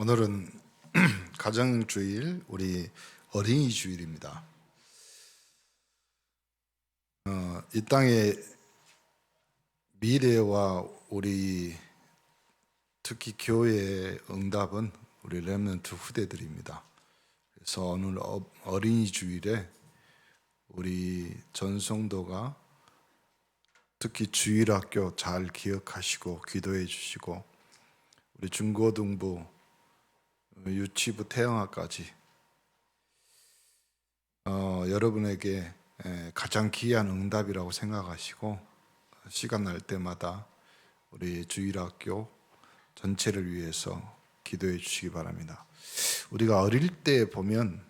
오늘은 가정주일, 우리 어린이 주일입니다. 이 땅의 미래와 우리 특히 교회의 응답은 우리 렘넌트 후대들입니다. 그래서 오늘 어린이 주일에 우리 전성도가 특히 주일학교 잘 기억하시고 기도해 주시고, 우리 중고등부, 유치부, 태영아까지 여러분에게 가장 귀한 응답이라고 생각하시고 시간 날 때마다 우리 주일학교 전체를 위해서 기도해 주시기 바랍니다. 우리가 어릴 때 보면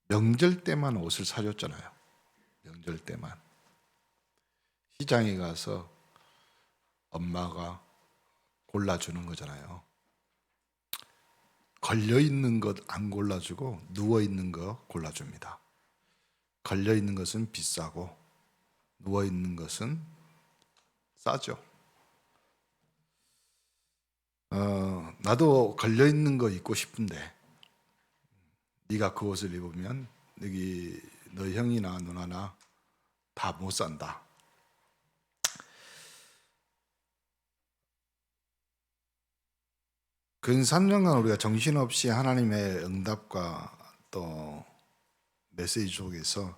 명절 때만 옷을 사줬잖아요. 명절 때만 시장에 가서 엄마가 골라주는 거잖아요. 걸려있는 것 안 골라주고 누워있는 거 골라줍니다. 걸려있는 것은 비싸고 누워있는 것은 싸죠. 나도 걸려있는 거 입고 싶은데 네가 그 옷을 입으면 여기 너 형이나 누나나 다 못 산다. 근 3년간 우리가 정신없이 하나님의 응답과 또 메시지 속에서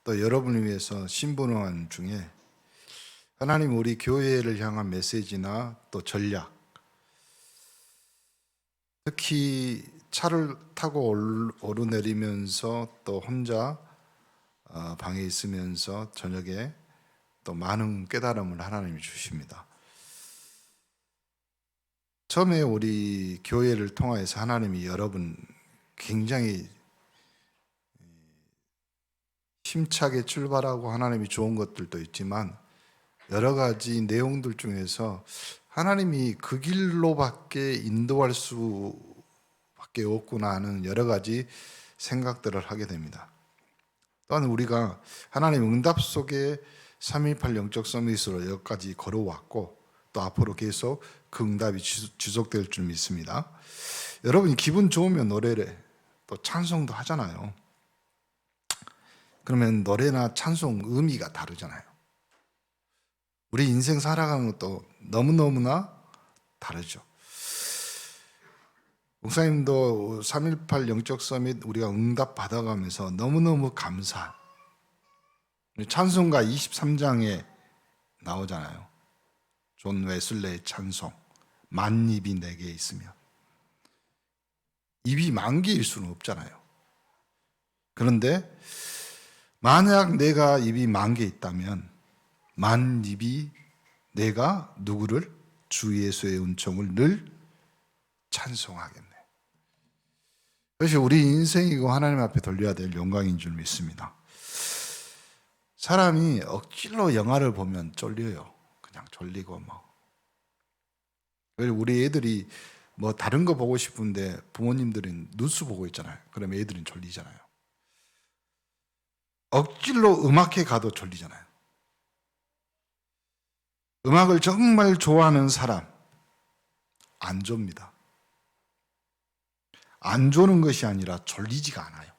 또 여러분을 위해서 신분원 중에 하나님 우리 교회를 향한 메시지나 또 전략, 특히 차를 타고 오르내리면서 또 혼자 방에 있으면서 저녁에 또 많은 깨달음을 하나님이 주십니다. 처음에 우리 교회를 통해서 하나님이 여러분 굉장히 힘차게 출발하고 하나님이 좋은 것들도 있지만 여러 가지 내용들 중에서 하나님이 그 길로밖에 인도할 수밖에 없구나 하는 여러 가지 생각들을 하게 됩니다. 또한 우리가 하나님 응답 속에 3.18 영적 서밋으로 여기까지 걸어왔고 또 앞으로 계속 그 응답이 지속될 줄 믿습니다. 여러분이 기분 좋으면 노래를 또 찬송도 하잖아요. 그러면 노래나 찬송 의미가 다르잖아요. 우리 인생 살아가는 것도 너무너무나 다르죠. 목사님도 3.18 영적 서밋 우리가 응답 받아가면서 너무너무 감사. 찬송가 23장에 나오잖아요. 존 웨슬레의 찬송, 만 입이 내게 있으면. 입이 만 개일 수는 없잖아요. 그런데 만약 내가 입이 만 개 있다면 만 입이 내가 누구를? 주 예수의 은총을 늘 찬송하겠네. 그것이 우리 인생이고 하나님 앞에 돌려야 될 영광인 줄 믿습니다. 사람이 억지로 영화를 보면 쫄려요. 그냥 졸리고 뭐. 우리 애들이 뭐 다른 거 보고 싶은데 부모님들은 뉴스 보고 있잖아요. 그러면 애들은 졸리잖아요. 억지로 음악회 가도 졸리잖아요. 음악을 정말 좋아하는 사람 안 졸립니다. 안 조는 것이 아니라 졸리지가 않아요.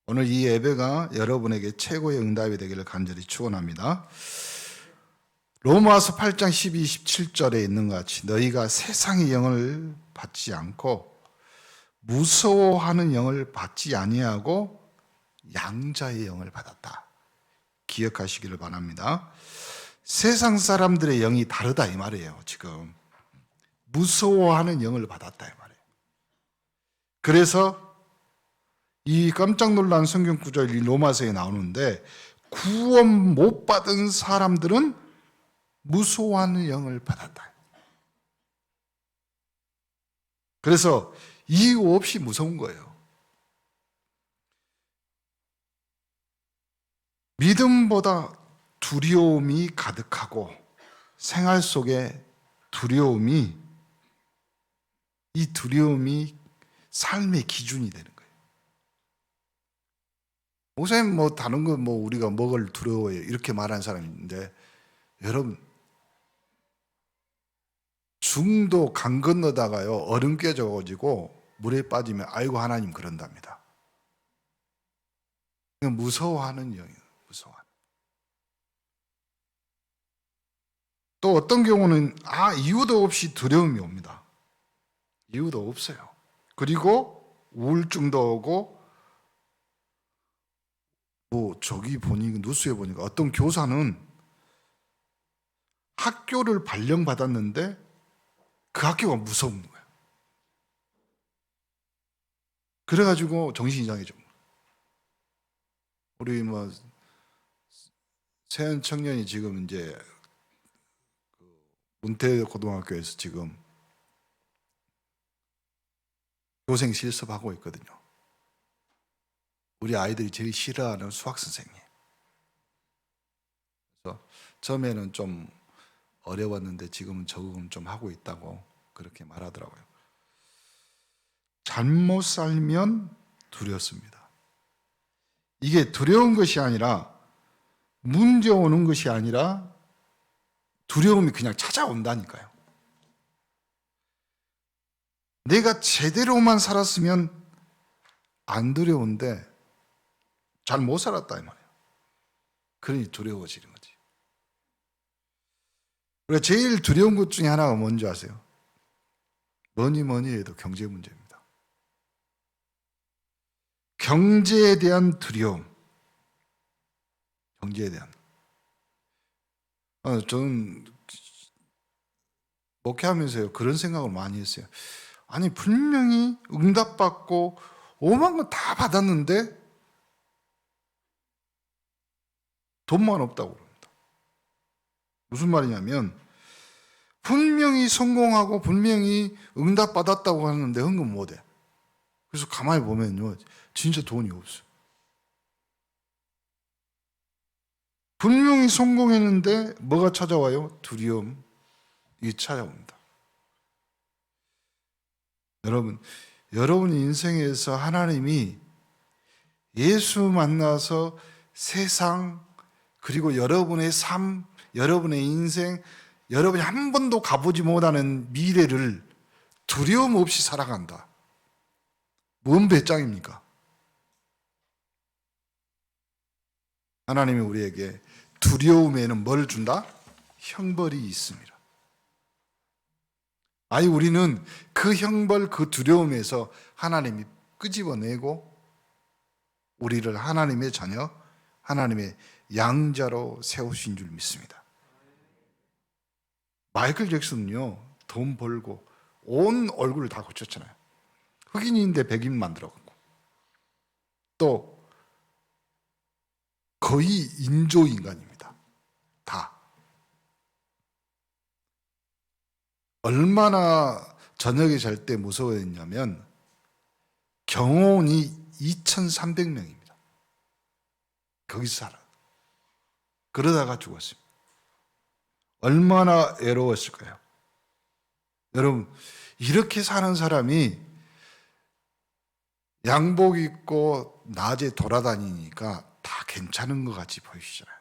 오늘 이 예배가 여러분에게 최고의 응답이 되기를 간절히 축원합니다. 로마서 8장 12, 17절에 있는 것 같이 너희가 세상의 영을 받지 않고 무서워하는 영을 받지 아니하고 양자의 영을 받았다. 기억하시기를 바랍니다. 세상 사람들의 영이 다르다 이 말이에요. 지금 무서워하는 영을 받았다 이 말이에요. 그래서 이 깜짝 놀란 성경 구절이 로마서에 나오는데 구원 못 받은 사람들은 무서워하는 영을 받았다. 그래서 이유 없이 무서운 거예요. 믿음보다 두려움이 가득하고 생활 속에 이 두려움이 삶의 기준이 되는 거예요. 목사님 뭐 다른 거 뭐 우리가 뭐를 두려워해요 이렇게 말하는 사람이 있는데 여러분 중도 강 건너다가요 얼음 깨져가지고 물에 빠지면 아이고 하나님 그런답니다. 무서워하는 영이에요. 무서워하는. 또 어떤 경우는 이유도 없이 두려움이 옵니다. 이유도 없어요. 그리고 우울증도 오고 저기 뉴스에 보니까 어떤 교사는 학교를 발령받았는데 그 학교가 무서운 거예요. 그래가지고 정신이 이상해져. 우리 세연 청년이 지금 이제 문태고등학교에서 지금 교생 실습하고 있거든요. 우리 아이들이 제일 싫어하는 수학 선생님. 그래서 처음에는 좀 어려웠는데 지금은 적응은 좀 하고 있다고 그렇게 말하더라고요. 잘못 살면 두렵습니다. 이게 두려운 것이 아니라 문제 오는 것이 아니라 두려움이 그냥 찾아온다니까요. 내가 제대로만 살았으면 안 두려운데 잘 못 살았다 이 말이에요. 그러니 두려워지는 거지. 우리가 제일 두려운 것 중에 하나가 뭔지 아세요? 뭐니 해도 경제 문제입니다. 경제에 대한 두려움. 경제에 대한. 저는 목회하면서요 그런 생각을 많이 했어요. 아니 분명히 응답받고 오만 건 다 받았는데 돈만 없다고 그럽니다. 무슨 말이냐면 분명히 성공하고 분명히 응답받았다고 하는데 헌금 못해. 그래서 가만히 보면요 진짜 돈이 없어요. 분명히 성공했는데 뭐가 찾아와요? 두려움이 찾아옵니다. 여러분 인생에서 하나님이 예수 만나서 세상 그리고 여러분의 삶, 여러분의 인생, 여러분이 한 번도 가보지 못하는 미래를 두려움 없이 살아간다. 뭔 배짱입니까? 하나님이 우리에게 두려움에는 뭘 준다? 형벌이 있습니다. 우리는 그 형벌, 그 두려움에서 하나님이 끄집어내고 우리를 하나님의 자녀, 하나님의 양자로 세우신 줄 믿습니다. 마이클 잭슨은요, 돈 벌고 온 얼굴을 다 고쳤잖아요. 흑인인데 백인 만들어갖고. 또 거의 인조인간입니다. 다. 얼마나 저녁에 잘 때 무서워했냐면 경호원이 2,300명입니다. 거기서 살아. 그러다가 죽었습니다. 얼마나 애로웠을까요? 여러분, 이렇게 사는 사람이 양복 입고 낮에 돌아다니니까 다 괜찮은 것 같이 보이시잖아요.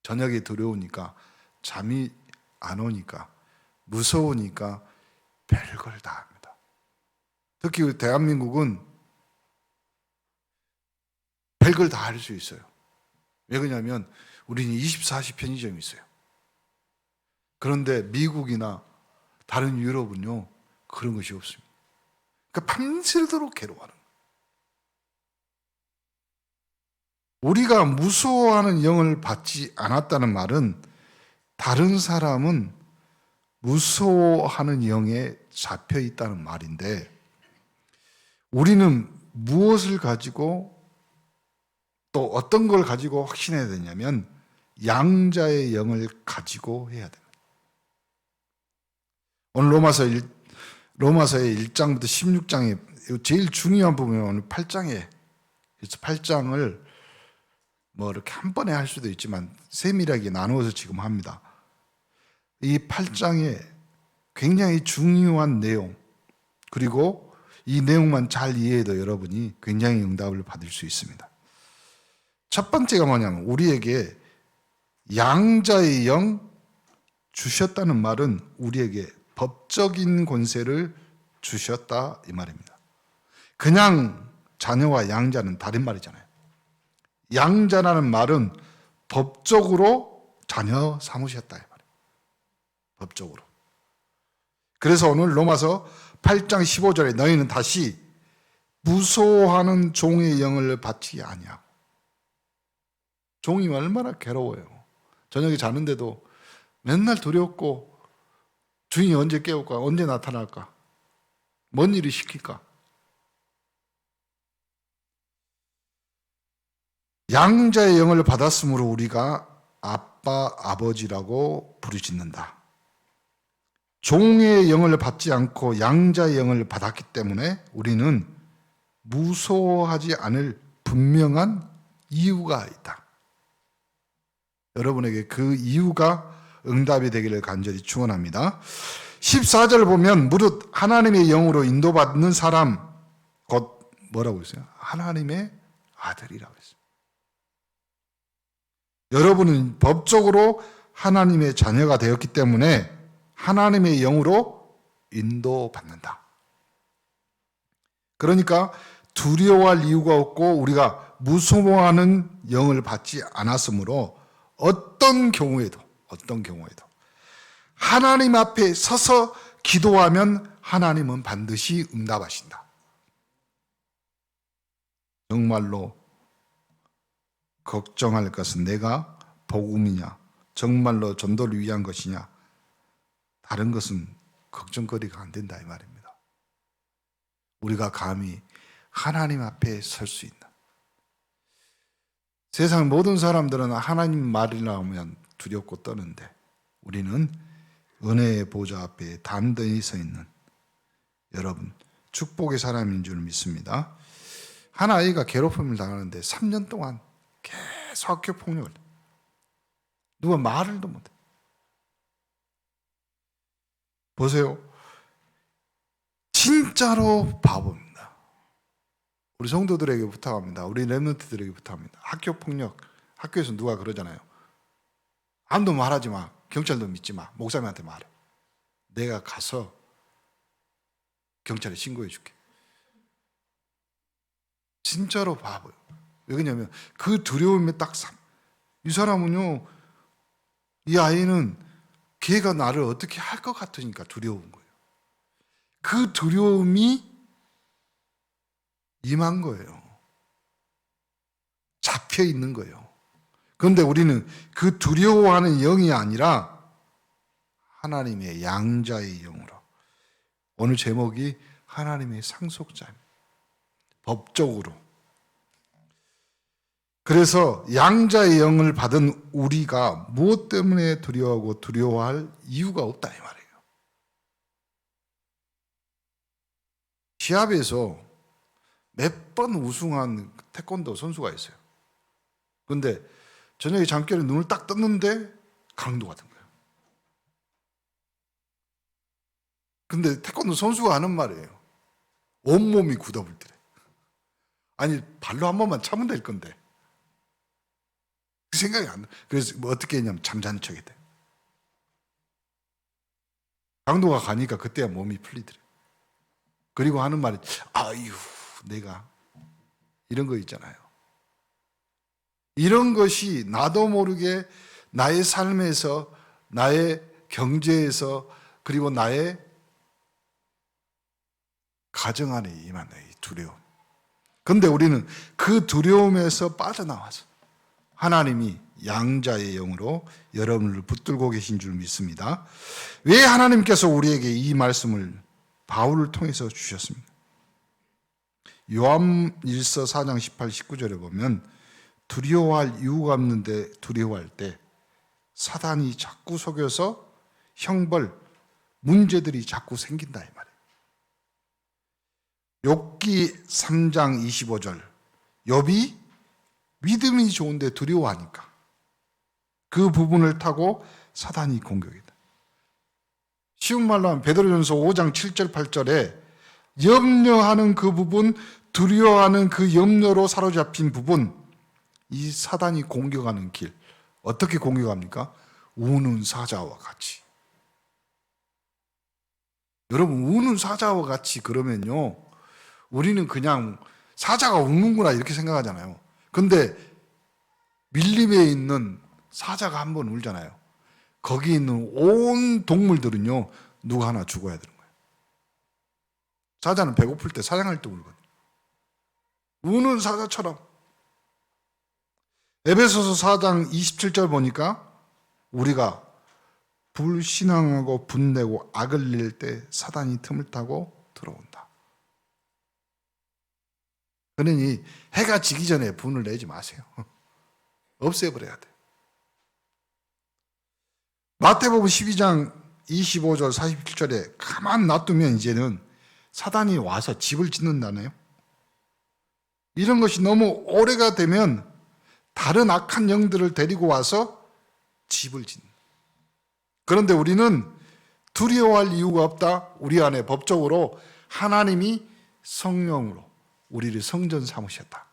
저녁에 두려우니까 잠이 안 오니까 무서우니까 별걸 다 합니다. 특히 대한민국은 별걸 다 할 수 있어요. 왜 그러냐면 우리는 24시 편의점이 있어요. 그런데 미국이나 다른 유럽은요 그런 것이 없습니다. 그러니까 밤새도록 괴로워하는 거예요. 우리가 무서워하는 영을 받지 않았다는 말은 다른 사람은 무서워하는 영에 잡혀 있다는 말인데 우리는 무엇을 가지고 또 어떤 걸 가지고 확신해야 되냐면 양자의 영을 가지고 해야 됩니다. 오늘 로마서의 1장부터 16장에 제일 중요한 부분이 오늘 8장에 그래서 8장을 이렇게 한 번에 할 수도 있지만 세밀하게 나누어서 지금 합니다. 이 8장에 굉장히 중요한 내용 그리고 이 내용만 잘 이해해도 여러분이 굉장히 응답을 받을 수 있습니다. 첫 번째가 뭐냐면 우리에게 양자의 영, 주셨다는 말은 우리에게 법적인 권세를 주셨다 이 말입니다. 그냥 자녀와 양자는 다른 말이잖아요. 양자라는 말은 법적으로 자녀 삼으셨다 이 말이에요. 법적으로. 그래서 오늘 로마서 8장 15절에 너희는 다시 무소하는 종의 영을 받지 아니하고. 종이 얼마나 괴로워요. 저녁에 자는데도 맨날 두렵고 주인이 언제 깨울까? 언제 나타날까? 뭔 일을 시킬까? 양자의 영을 받았으므로 우리가 아빠, 아버지라고 부르짖는다. 종의 영을 받지 않고 양자의 영을 받았기 때문에 우리는 무서워하지 않을 분명한 이유가 있다. 여러분에게 그 이유가 응답이 되기를 간절히 축원합니다. 14절 보면 무릇 하나님의 영으로 인도받는 사람 곧 뭐라고 했어요? 하나님의 아들이라고 했어요. 여러분은 법적으로 하나님의 자녀가 되었기 때문에 하나님의 영으로 인도받는다. 그러니까 두려워할 이유가 없고 우리가 무서워하는 영을 받지 않았으므로 어떤 경우에도 하나님 앞에 서서 기도하면 하나님은 반드시 응답하신다. 정말로 걱정할 것은 내가 복음이냐, 정말로 전도를 위한 것이냐, 다른 것은 걱정거리가 안 된다 이 말입니다. 우리가 감히 하나님 앞에 설 수 있는, 세상 모든 사람들은 하나님 말이 나오면 두렵고 떠는데 우리는 은혜의 보좌 앞에 담대히 서 있는 여러분 축복의 사람인 줄 믿습니다. 한 아이가 괴롭힘을 당하는데 3년 동안 계속 학교 폭력을, 누가 말을도 못해. 보세요. 진짜로 바보입니다. 우리 성도들에게 부탁합니다. 우리 렘넌트들에게 부탁합니다. 학교 폭력, 학교에서 누가 그러잖아요. 아무도 말하지 마. 경찰도 믿지 마. 목사님한테 말해. 내가 가서 경찰에 신고해 줄게. 진짜로 바보예요. 왜 그러냐면 그 두려움에 이 사람은요, 이 아이는 걔가 나를 어떻게 할 것 같으니까 두려운 거예요. 그 두려움이 임한 거예요. 잡혀 있는 거예요. 그런데 우리는 그 두려워하는 영이 아니라 하나님의 양자의 영으로. 오늘 제목이 하나님의 상속자입니다. 법적으로. 그래서 양자의 영을 받은 우리가 무엇 때문에 두려워하고 두려워할 이유가 없다 이 말이에요. 시합에서 몇 번 우승한 태권도 선수가 있어요. 그런데 저녁에 잠결에 눈을 딱 떴는데 강도 같은 거예요. 근데 태권도 선수가 하는 말이에요. 온몸이 굳어불더래. 아니 발로 한 번만 차면 될 건데. 그 생각이 안 나. 그래서 뭐 어떻게 했냐면 잠자는 척이 돼. 강도가 가니까 그때야 몸이 풀리더래. 그리고 하는 말이 아유 내가 이런 거 있잖아요. 이런 것이 나도 모르게 나의 삶에서, 나의 경제에서, 그리고 나의 가정 안에 임한 이 두려움. 그런데 우리는 그 두려움에서 빠져나와서 하나님이 양자의 영으로 여러분을 붙들고 계신 줄 믿습니다. 왜 하나님께서 우리에게 이 말씀을 바울을 통해서 주셨습니까? 요한일서 4장 18, 19절에 보면 두려워할 이유가 없는데 두려워할 때 사단이 자꾸 속여서 형벌, 문제들이 자꾸 생긴다 이 말이에요. 욥기 3장 25절, 욥이 믿음이 좋은데 두려워하니까 그 부분을 타고 사단이 공격이다. 쉬운 말로 하면 베드로전서 5장 7절 8절에 염려하는 그 부분, 두려워하는 그 염려로 사로잡힌 부분, 이 사단이 공격하는 길, 어떻게 공격합니까? 우는 사자와 같이. 여러분, 우는 사자와 같이 그러면요, 우리는 그냥 사자가 우는구나 이렇게 생각하잖아요. 근데 밀림에 있는 사자가 한 번 울잖아요. 거기 있는 온 동물들은요, 누가 하나 죽어야 되는 거예요. 사자는 배고플 때, 사냥할 때 울거든요. 우는 사자처럼. 에베소서 4장 27절 보니까 우리가 불신앙하고 분내고 악을 낼 때 사단이 틈을 타고 들어온다. 그러니 해가 지기 전에 분을 내지 마세요. 없애버려야 돼. 마태복음 12장 25절 47절에 가만 놔두면 이제는 사단이 와서 집을 짓는다네요. 이런 것이 너무 오래가 되면 다른 악한 영들을 데리고 와서 집을 짓는. 그런데 우리는 두려워할 이유가 없다. 우리 안에 법적으로 하나님이 성령으로 우리를 성전 삼으셨다.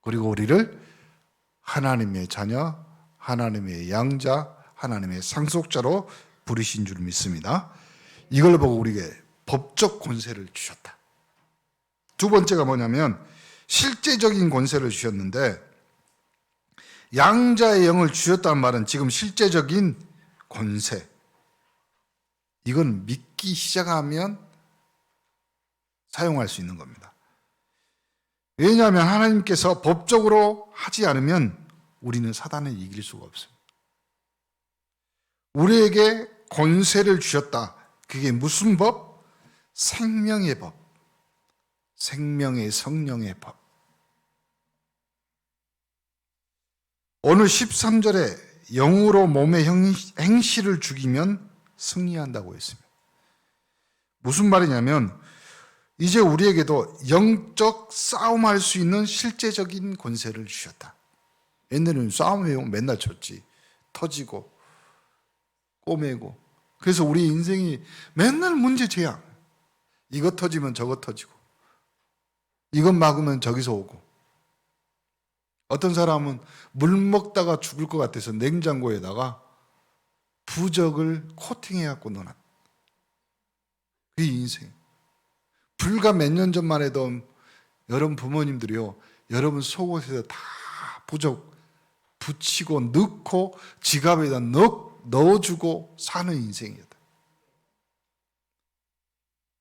그리고 우리를 하나님의 자녀, 하나님의 양자, 하나님의 상속자로 부르신 줄 믿습니다. 이걸 보고 우리에게 법적 권세를 주셨다. 두 번째가 뭐냐면 실제적인 권세를 주셨는데, 양자의 영을 주셨다는 말은 지금 실제적인 권세. 이건 믿기 시작하면 사용할 수 있는 겁니다. 왜냐하면 하나님께서 법적으로 하지 않으면 우리는 사단을 이길 수가 없습니다. 우리에게 권세를 주셨다. 그게 무슨 법? 생명의 법. 생명의 성령의 법. 오늘 13절에 영으로 몸의 행실을 죽이면 승리한다고 했습니다. 무슨 말이냐면 이제 우리에게도 영적 싸움할 수 있는 실제적인 권세를 주셨다. 옛날에는 싸움해요. 맨날 졌지. 터지고 꼬매고. 그래서 우리 인생이 맨날 문제제야. 이거 터지면 저거 터지고, 이것 막으면 저기서 오고. 어떤 사람은 물 먹다가 죽을 것 같아서 냉장고에다가 부적을 코팅해갖고 넣어놨. 그게 인생. 불과 몇 년 전만 해도 여러분 부모님들이요, 여러분 속옷에다 다 부적 붙이고 넣고 지갑에다 넣어주고 사는 인생이었다.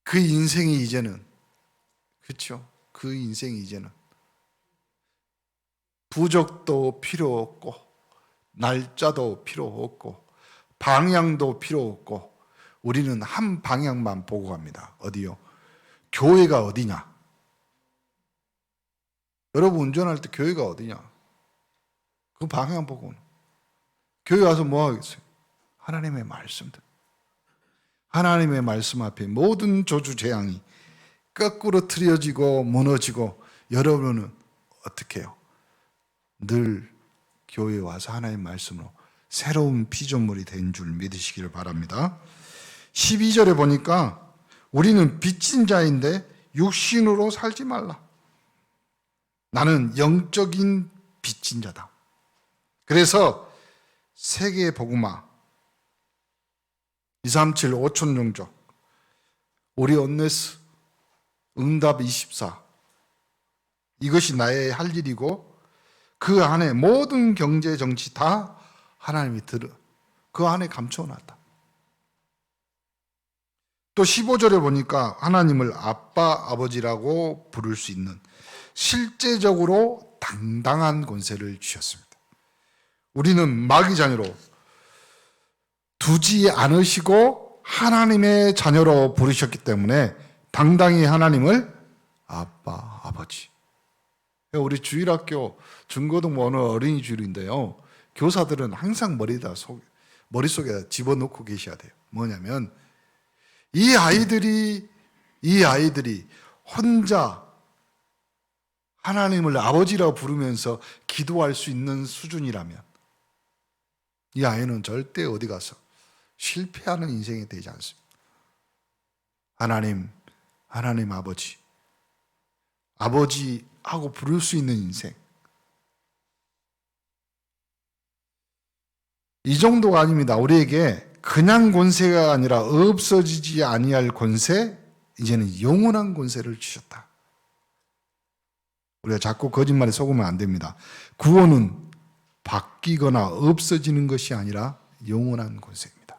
그 인생이 이제는, 그렇죠? 그 인생이 이제는 부적도 필요 없고 날짜도 필요 없고 방향도 필요 없고 우리는 한 방향만 보고 갑니다. 어디요? 교회가 어디냐? 여러분 운전할 때 교회가 어디냐? 그 방향 보고 교회 와서 뭐 하겠어요? 하나님의 말씀들. 하나님의 말씀 앞에 모든 저주 재앙이 거꾸로 틀어지고 무너지고, 여러분은 어떻게 해요? 늘 교회에 와서 하나님의 말씀으로 새로운 피조물이 된 줄 믿으시기를 바랍니다. 12절에 보니까 우리는 빚진 자인데 육신으로 살지 말라. 나는 영적인 빚진 자다. 그래서 세계 복음화 237 5천 종족, 우리 온네스, 응답 24, 이것이 나의 할 일이고 그 안에 모든 경제 정치 다 하나님이 그 안에 감춰놨다. 또 15절에 보니까 하나님을 아빠, 아버지라고 부를 수 있는 실제적으로 당당한 권세를 주셨습니다. 우리는 마귀 자녀로 두지 않으시고 하나님의 자녀로 부르셨기 때문에 당당히 하나님을 아빠, 아버지. 우리 주일학교 중고등부 어느 어린이 주일인데요, 교사들은 항상 머릿속에다 집어넣고 계셔야 돼요. 뭐냐면 이 아이들이 혼자 하나님을 아버지라고 부르면서 기도할 수 있는 수준이라면 이 아이는 절대 어디 가서 실패하는 인생이 되지 않습니다. 하나님 아버지하고 부를 수 있는 인생. 이 정도가 아닙니다. 우리에게 그냥 권세가 아니라 없어지지 아니할 권세, 이제는 영원한 권세를 주셨다. 우리가 자꾸 거짓말에 속으면 안 됩니다. 구원은 바뀌거나 없어지는 것이 아니라 영원한 권세입니다.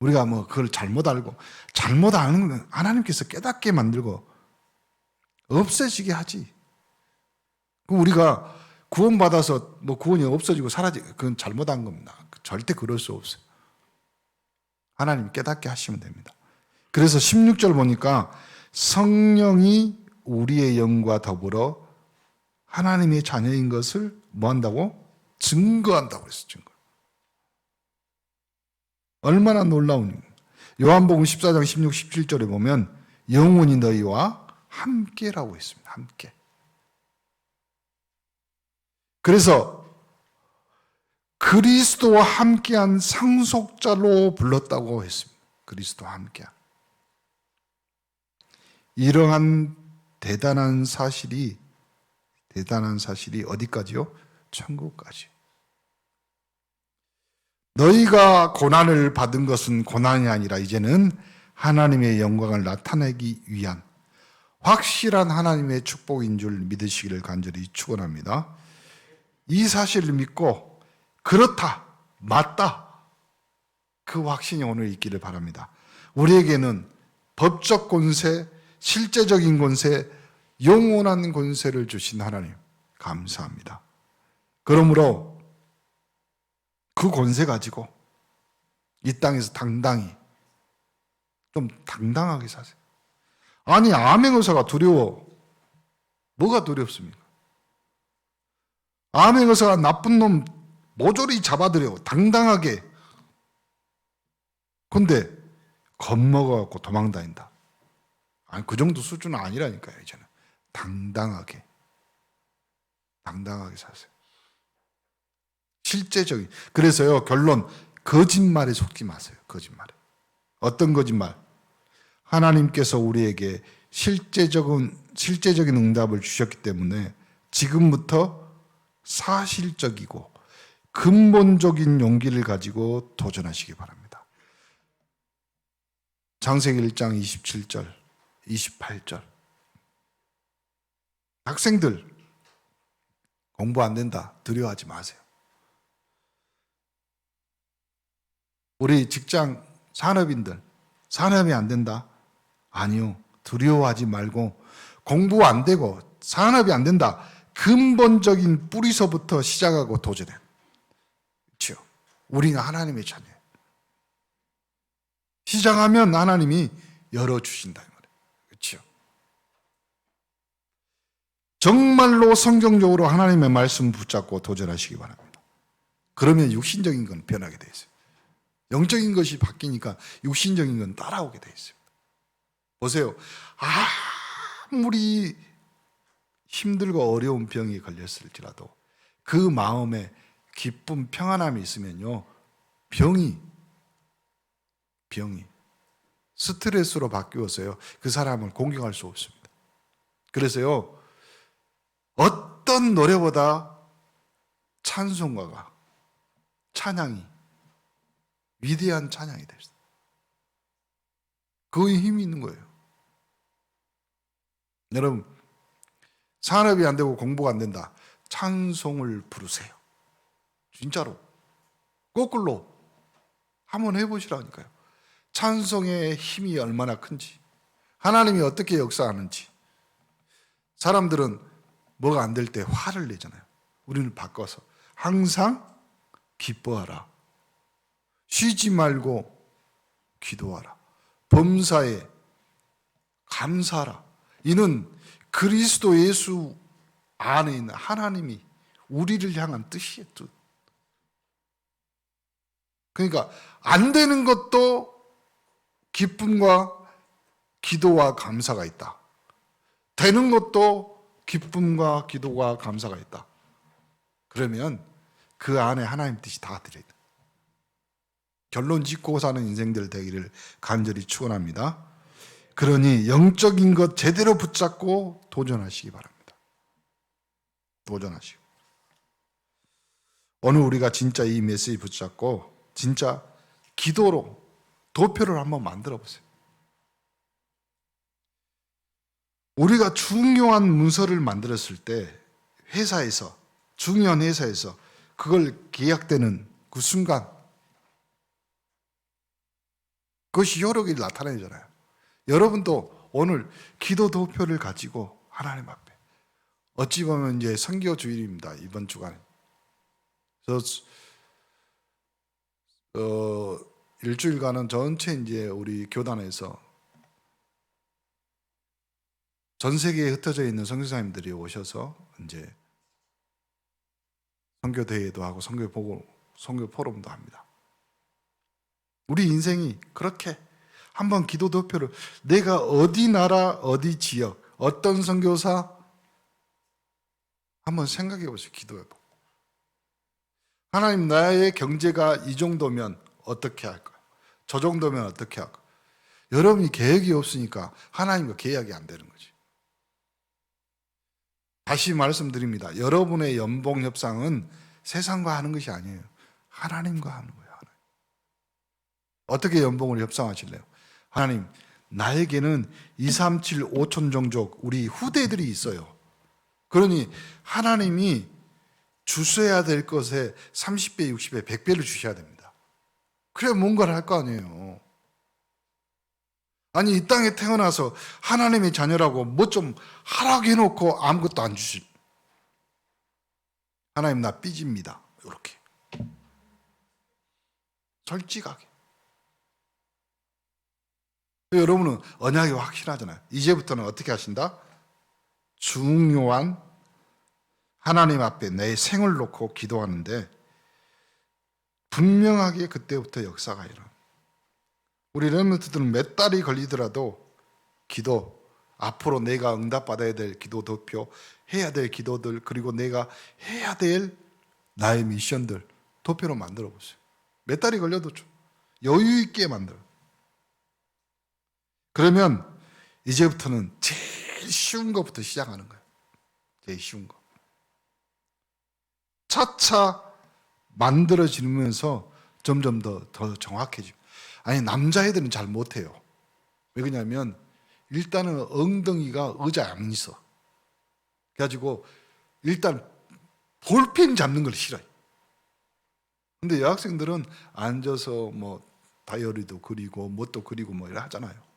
우리가 그걸 잘못 알고, 잘못 아는 건 하나님께서 깨닫게 만들고 없어지게 하지. 우리가 구원받아서 구원이 없어지고 그건 잘못한 겁니다. 절대 그럴 수 없어요. 하나님 깨닫게 하시면 됩니다. 그래서 16절 보니까 성령이 우리의 영과 더불어 하나님의 자녀인 것을 뭐 한다고? 증거한다고 그랬어요. 증거. 얼마나 놀라운. 요한복음 14장 16, 17절에 보면 영원히 너희와 함께라고 했습니다. 함께. 그래서 그리스도와 함께한 상속자로 불렀다고 했습니다. 그리스도와 함께한. 이러한 대단한 사실이 어디까지요? 천국까지. 너희가 고난을 받은 것은 고난이 아니라 이제는 하나님의 영광을 나타내기 위한 확실한 하나님의 축복인 줄 믿으시기를 간절히 축원합니다. 이 사실을 믿고 그렇다, 맞다, 그 확신이 오늘 있기를 바랍니다. 우리에게는 법적 권세, 실제적인 권세, 영원한 권세를 주신 하나님 감사합니다. 그러므로 그 권세 가지고 이 땅에서 좀 당당하게 사세요. 아니, 암행 의사가 두려워. 뭐가 두렵습니까? 암행 의사가 나쁜 놈 모조리 잡아들여 당당하게. 근데 겁먹어갖고 도망다닌다. 아니, 그 정도 수준은 아니라니까요. 이제는 당당하게 사세요. 실제적인. 그래서요, 결론, 거짓말에 속지 마세요. 거짓말에. 어떤 거짓말? 하나님께서 우리에게 실제적인 응답을 주셨기 때문에 지금부터 사실적이고 근본적인 용기를 가지고 도전하시기 바랍니다. 창세기 1장 27절, 28절. 학생들, 공부 안 된다. 두려워하지 마세요. 우리 직장 산업인들, 산업이 안 된다. 아니요. 두려워하지 말고 공부 안 되고 산업이 안 된다. 근본적인 뿌리서부터 시작하고 도전해. 그렇죠? 우리가 하나님의 자녀예요. 시작하면 하나님이 열어주신다. 그렇죠? 정말로 성경적으로 하나님의 말씀 붙잡고 도전하시기 바랍니다. 그러면 육신적인 건 변하게 돼 있어요. 영적인 것이 바뀌니까 육신적인 건 따라오게 돼 있어요. 보세요. 아무리 힘들고 어려운 병이 걸렸을지라도 그 마음에 기쁨, 평안함이 있으면요, 병이 스트레스로 바뀌어서요, 그 사람을 공격할 수 없습니다. 그래서요, 어떤 노래보다 찬송가가, 찬양이 위대한 찬양이 됐어요. 그거에 힘이 있는 거예요. 여러분, 산업이 안 되고 공부가 안 된다. 찬송을 부르세요. 진짜로. 거꾸로 한번 해보시라니까요. 찬송의 힘이 얼마나 큰지, 하나님이 어떻게 역사하는지. 사람들은 뭐가 안 될 때 화를 내잖아요. 우리는 바꿔서 항상 기뻐하라. 쉬지 말고 기도하라. 범사에 감사하라. 이는 그리스도 예수 안에 있는 하나님이 우리를 향한 뜻이에요. 뜻. 그러니까 안 되는 것도 기쁨과 기도와 감사가 있다. 되는 것도 기쁨과 기도와 감사가 있다. 그러면 그 안에 하나님 뜻이 다 들어있다. 결론 짓고 사는 인생들 되기를 간절히 축원합니다. 그러니 영적인 것 제대로 붙잡고 도전하시기 바랍니다. 도전하시고. 오늘 우리가 진짜 이 메시지 붙잡고 진짜 기도로 도표를 한번 만들어 보세요. 우리가 중요한 문서를 만들었을 때 회사에서, 중요한 회사에서 그걸 계약되는 그 순간 그것이 효력이 나타나잖아요. 여러분도 오늘 기도 도표를 가지고 하나님 앞에, 어찌 보면 이제 선교 주일입니다. 이번 주간에. 그래서 일주일간은 전체 이제 우리 교단에서 전 세계에 흩어져 있는 선교사님들이 오셔서 이제 선교 대회도 하고 선교 보고 선교 포럼도 합니다. 우리 인생이 그렇게 한번 기도 도표를, 내가 어디 나라, 어디 지역, 어떤 선교사 한번 생각해 보세요. 기도해 보고. 하나님, 나의 경제가 이 정도면 어떻게 할까? 저 정도면 어떻게 할까? 여러분이 계획이 없으니까 하나님과 계약이 안 되는 거지. 다시 말씀드립니다. 여러분의 연봉 협상은 세상과 하는 것이 아니에요. 하나님과 하는 거예요. 하나님. 어떻게 연봉을 협상하실래요? 하나님, 나에게는 2, 3, 7, 5천 종족 우리 후대들이 있어요. 그러니 하나님이 주셔야 될 것에 30배, 60배, 100배를 주셔야 됩니다. 그래야 뭔가를 할 거 아니에요. 아니, 이 땅에 태어나서 하나님의 자녀라고 뭐 좀 하라고 해놓고 아무것도 안 주실. 하나님, 나 삐집니다. 이렇게 솔직하게. 여러분은 언약이 확실하잖아요. 이제부터는 어떻게 하신다? 중요한 하나님 앞에 내 생을 놓고 기도하는데 분명하게 그때부터 역사가 일어나. 우리 렘넌트들은 몇 달이 걸리더라도 기도, 앞으로 내가 응답받아야 될 기도 도표, 해야 될 기도들, 그리고 내가 해야 될 나의 미션들 도표로 만들어 보세요. 몇 달이 걸려도 좀 여유 있게 만들어. 그러면 이제부터는 제일 쉬운 것부터 시작하는 거예요. 제일 쉬운 거. 차차 만들어지면서 점점 더 정확해지고. 아니, 남자애들은 잘 못해요. 왜 그러냐면 일단은 엉덩이가 의자에 안 있어. 그래가지고 일단 볼펜 잡는 걸 싫어해. 근데 여학생들은 앉아서 뭐 다이어리도 그리고 뭣도 그리고 뭐 이래 하잖아요.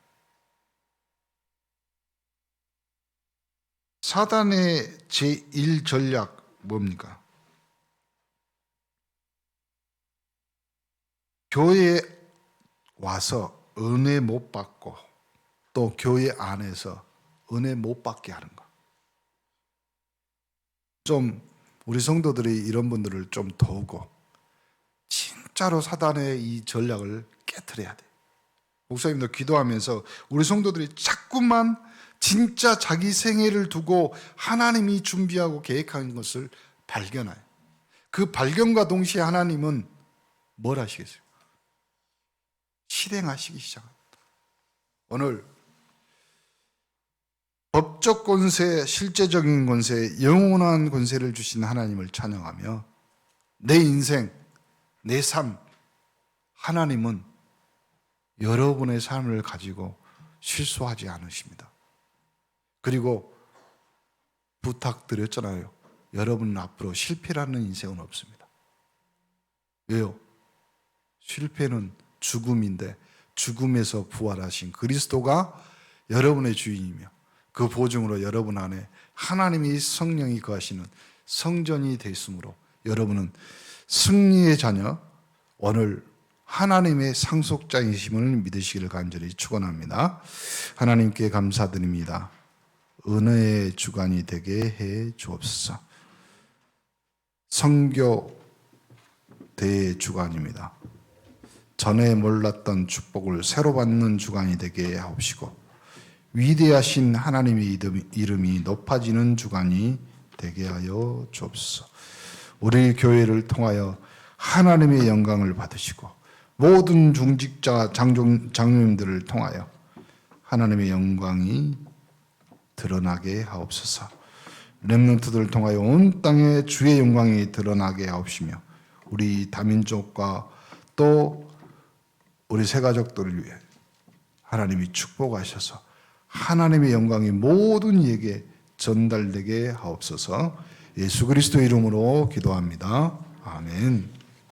사단의 제1 전략 뭡니까? 교회에 와서 은혜 못 받고 또 교회 안에서 은혜 못 받게 하는 거. 좀 우리 성도들이 이런 분들을 좀 도우고 진짜로 사단의 이 전략을 깨트려야 돼. 목사님도 기도하면서 우리 성도들이 자꾸만 진짜 자기 생애를 두고 하나님이 준비하고 계획한 것을 발견해요. 그 발견과 동시에 하나님은 뭘 하시겠어요? 실행하시기 시작합니다. 오늘 법적 권세, 실제적인 권세, 영원한 권세를 주신 하나님을 찬양하며 내 인생, 내 삶, 하나님은 여러분의 삶을 가지고 실수하지 않으십니다. 그리고 부탁드렸잖아요. 여러분 앞으로 실패라는 인생은 없습니다. 왜요? 실패는 죽음인데 죽음에서 부활하신 그리스도가 여러분의 주인이며 그 보증으로 여러분 안에 하나님이 성령이 거하시는 성전이 되었으므로 여러분은 승리의 자녀, 오늘 하나님의 상속자이심을 믿으시기를 간절히 축원합니다. 하나님께 감사드립니다. 은혜의 주간이 되게 해 주옵소서. 선교 대의 주간입니다. 전에 몰랐던 축복을 새로 받는 주간이 되게 하옵시고 위대하신 하나님의 이름이 높아지는 주간이 되게 하여 주옵소서. 우리 교회를 통하여 하나님의 영광을 받으시고 모든 중직자 장로님들을 통하여 하나님의 영광이 드러나게 하옵소서. 렘넌트들을 통하여 온 땅에 주의 영광이 드러나게 하옵시며 우리 다민족과 또 우리 새 가족들을 위해 하나님이 축복하셔서 하나님의 영광이 모든 이에게 전달되게 하옵소서. 예수 그리스도 이름으로 기도합니다. 아멘.